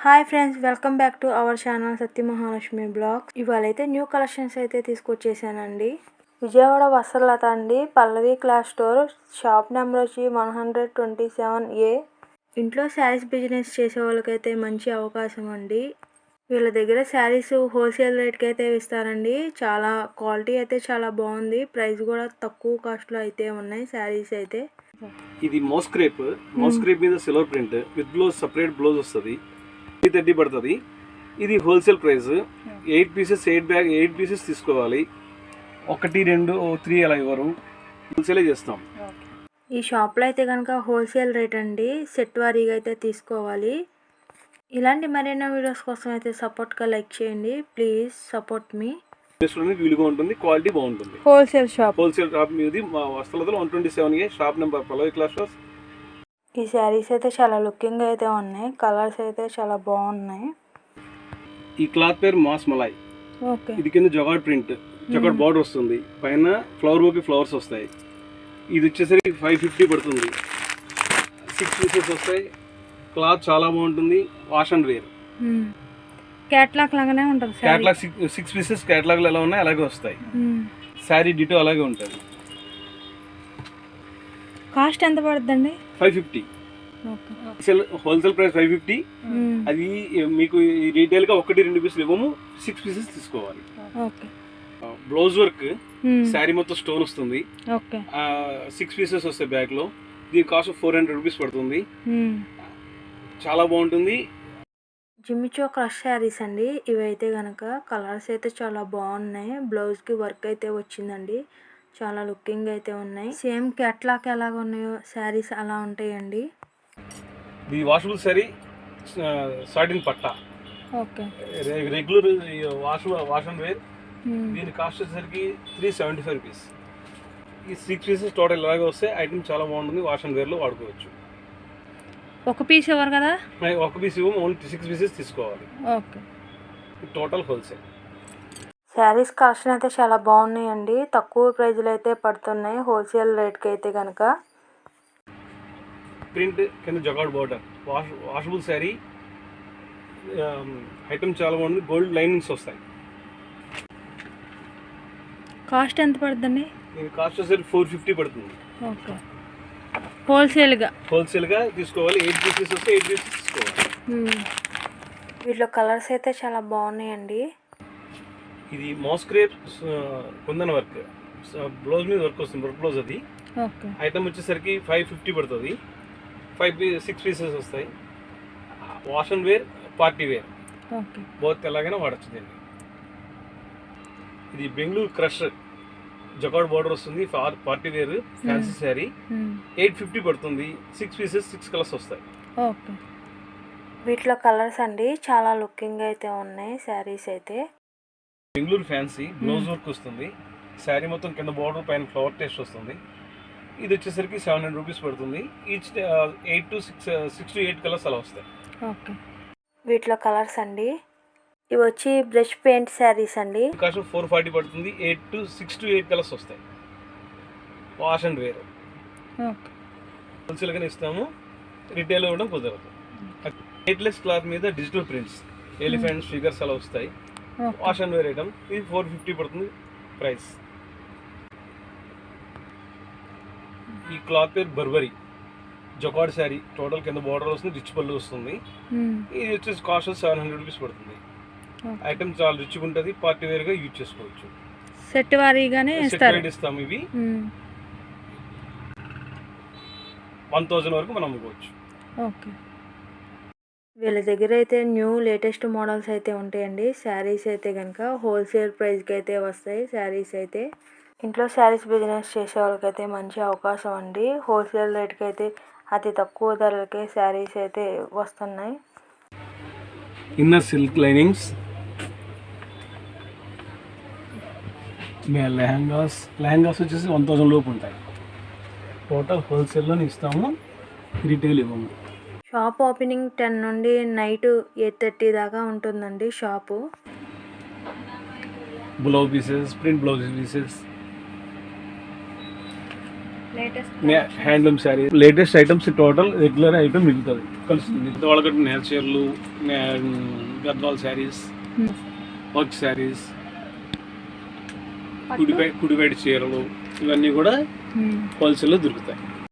Hi friends, welcome back to our channel Satya Mahalakshmi blog. ఇవాళ అయితే new collections అయితే తీసుకొచ్చేసానండి. విజయవాడ వస్త్రలత అండి, పల్లవి క్లాస్ స్టోర్. షాప్ నెంబర్ వచ్చి 127A. ఇంట్లో శారీస్ బిజినెస్ చేసే వాళ్ళకైతే మంచి అవకాశం అండి. వీళ్ళ దగ్గర శారీస్ హోల్సేల్ రేట్కి అయితే ఇస్తారండి. చాలా క్వాలిటీ అయితే చాలా బాగుంది. ప్రైస్ కూడా తక్కువ కాస్ట్లో అయితే ఉన్నాయి శారీస్ అయితే. ఇది మోస్క్రేప్ మీద silver print with blouse, separate blouse వస్తుంది. 30 పడుతుంది. ఇది హోల్సేల్ ప్రైస్. 8 పీసెస్ 8 పీసెస్ తీసుకోవాలి. 1, 2, 3 అలా ఇవ్వరు. హోల్సేలే చేస్తాం. ఈ షాప్లో అయితే కనుక హోల్సేల్ రేట్ అండి. సెట్ వారీగా అయితే తీసుకోవాలి. ఇలాంటి మరిన్ని వీడియోస్ కోసం అయితే సపోర్ట్గా లైక్ చేయండి. ప్లీజ్ సపోర్ట్ మీ. వీలుగా ఉంటుంది, క్వాలిటీ బాగుంటుంది. హోల్సేల్ షాప్ మీది మా వస్త్రాలతో 127A షాప్ నెంబర్ పల్లవి క్లాస్ స్టోర్. ఈ శారీస్ అయితే చాలా లుకింగ్ అయితే ఉన్నాయి. కలర్స్ అయితే చాలా బాగున్నాయి. ఈ క్లాత్ పేరు మాస్ మలాయ్. ఓకే. ఇది కింద జగాడ్ ప్రింట్, జగాడ్ బార్డర్ వస్తుంది. పైన ఫ్లవర్ బోకి ఫ్లవర్స్ వస్తాయి. ఇది వచ్చేసరికి 550 పడుతుంది. 6 పీసెస్ వస్తాయి. క్లాత్ చాలా బాగుంటుంది. Wash and wear. క్యాట్లాగ్ లాగానే ఉంటుంది. క్యాట్లాగ్ 6 పీసెస్ క్యాట్లాగ్లు ఎలా ఉన్నాయి అలాగే వస్తాయి. శారీ డిటో అలాగే ఉంటుంది. కాస్ట్ ఎంత పడుతుందండి? 550. Wholesale price 550. అది మీకు రీటైల్ గా 1-2 పీసులు ఇవ్వము. 6 పీసెస్ తీసుకోవాలి. బ్లౌజ్ వర్క్ శారీ మొత్తం స్టోన్ వస్తుంది. 6 పీసెస్ వస్తాయి బ్యాగ్ లో. దీని కాస్ట్ 400 రూపీస్ పడుతుంది. చాలా బాగుంటుంది. జిమ్మిచో క్రష్ శారీస్ అండి. ఇవైతే గనక కలర్స్ అయితే చాలా బాగున్నాయి. బ్లౌజ్ కి వర్క్ అయితే వచ్చిందండి. చాలా లుకింగ్ అయితే ఉన్నాయి. సేమ్ క్యాట్లాగ్ ఎలాగ ఉన్నాయో శారీస్ అలా ఉంటాయండి. ఇది వాషబుల్ శారీ, సాటిన్ పట్టా. Okay. Regular wash and wear. దీని కాస్ట్ వచ్చేసరికి 375 రూపీస్. ఈ 6 పీసెస్ టోటల్ ఇలాగే వస్తాయి. ఐటమ్ చాలా బాగుంటుంది. వాష్ అండ్ వేర్లో వాడుకోవచ్చు. ఒక పీస్ ఇవ్వరు కదా? ఒక పీస్ ఇవ్వము, ఓన్లీ 6 పీసెస్ తీసుకోవాలి. Okay. Total wholesale. Saris collection అయితే చాలా బాగున్నాయండి. తక్కువ ప్రైజ్లో అయితే పడుతున్నాయి హోల్సేల్ రేట్కి అయితే కనుక. ప్రింట్ కింద జగాడ్ బార్డర్, వాషబుల్ శారీ. ఐటమ్ చాలా బాగుంది. గోల్డ్ లైనింగ్స్ వస్తాయి. కాస్ట్ ఎంత పడుతుందండి? దీని కాస్ట్ వచ్చేసరికి 450 పడుతుంది. ఓకే. హోల్సేల్గా తీసుకోవాలి. 8 పీసెస్ వస్తే 8 పీసెస్ తీసుకోవాలి. వీటిలో కలర్స్ అయితే చాలా బాగున్నాయండి. ఇది మోస్క్రేప్ కుందన్ వర్క్, బ్లౌజ్ మీద వర్క్ వస్తుంది. వర్క్ బ్లౌజ్ అది. ఐటమ్ వచ్చేసరికి 550 పడుతుంది. 6 పీసెస్ వస్తాయి. Wash and wear, party wear both ఎలాగైనా వాడచ్చు దీన్ని. ఇది బెంగళూరు క్రష్ జకాడ్ బార్డర్ వస్తుంది. Party wear fancy sari. 850 పడుతుంది. 6 పీసెస్ 6 కలర్స్ వస్తాయి. ఓకే. వీటిలో కలర్స్ అండి చాలా లుకింగ్ అయితే ఉన్నాయి శారీస్ అయితే. బెంగళూరు ఫ్యాన్సీ బ్లౌజ్ వర్క్ వస్తుంది. శారీ మొత్తం కింద బార్డర్, పైన ఫ్లవర్ టేస్ట్ వస్తుంది. ఇది వచ్చేసరికి 700 రూపీస్ పడుతుంది. ఈచ్ 6 to 8 కలర్స్ అలా వస్తాయి. ఓకే. వీటిలో కలర్స్ అండి ఇవి వచ్చి బ్రష్ పెయింట్ శారీస్ అండి. కాస్ట్ 440 పడుతుంది. 6 to 8 కలర్స్ వస్తాయి. Wash and wear. హోల్సేల్గానే ఇస్తాము. రిటైల్ ఇవ్వడం కుదరదు. వెయిట్లెస్ క్లాత్ మీద డిజిటల్ ప్రింట్స్, ఎలిఫెంట్స్, ఫిగర్స్ అలా వస్తాయి. Wash and wear item. ఇది 450 పడుతుంది ప్రైస్. ఈ క్లాత్ పేరు బర్బరీ జకాడ్ శారీ. టోటల్ కింద బార్డర్ వస్తుంది, రిచ్ పళ్ళు వస్తుంది. ఇది వచ్చేసి కాస్ట్ 700 రూపీస్ పడుతుంది. ఐటమ్ చాలా రిచ్గా ఉంటుంది. పార్టీ వేర్గా యూజ్ చేసుకోవచ్చు. సెట్ వారీగానే ఇస్తాం. ఇవి 1000 వరకు మనం అమ్ముకోవచ్చు. ఓకే. వీళ్ళ దగ్గర అయితే న్యూ లేటెస్ట్ మోడల్స్ అయితే ఉంటాయండి. శారీస్ అయితే కనుక హోల్సేల్ ప్రైస్కి అయితే వస్తాయి. శారీస్ అయితే ఇంట్లో శారీస్ బిజినెస్ చేసే వాళ్ళకైతే మంచి అవకాశం అండి. హోల్సేల్ రేట్కి అయితే అతి తక్కువ ధరలకే శారీస్ అయితే వస్తున్నాయి. ఇన్నర్ సిల్క్ లైనింగ్స్, లెహంగాస్ వచ్చేసి 1000 లోపు ఉంటాయి. టోటల్ హోల్సేల్లోనే ఇస్తాము, రిటైల్ ఇవ్వము. షాప్ ఓపెనింగ్ 10 నుండి నైట్ 8:30 దాకా ఉంటుందండి shop. Blouse pieces, print blouse pieces, handloom sari latest items total regular item మిగులుతుంది కలుస్తుంది. వాళ్ళకంటే నేచర్లు, గద్వాల్ శారీస్, వర్క్ శారీస్, కుడివైట్ చీరలు ఇవన్నీ కూడా హోల్సేల్లో దొరుకుతాయి.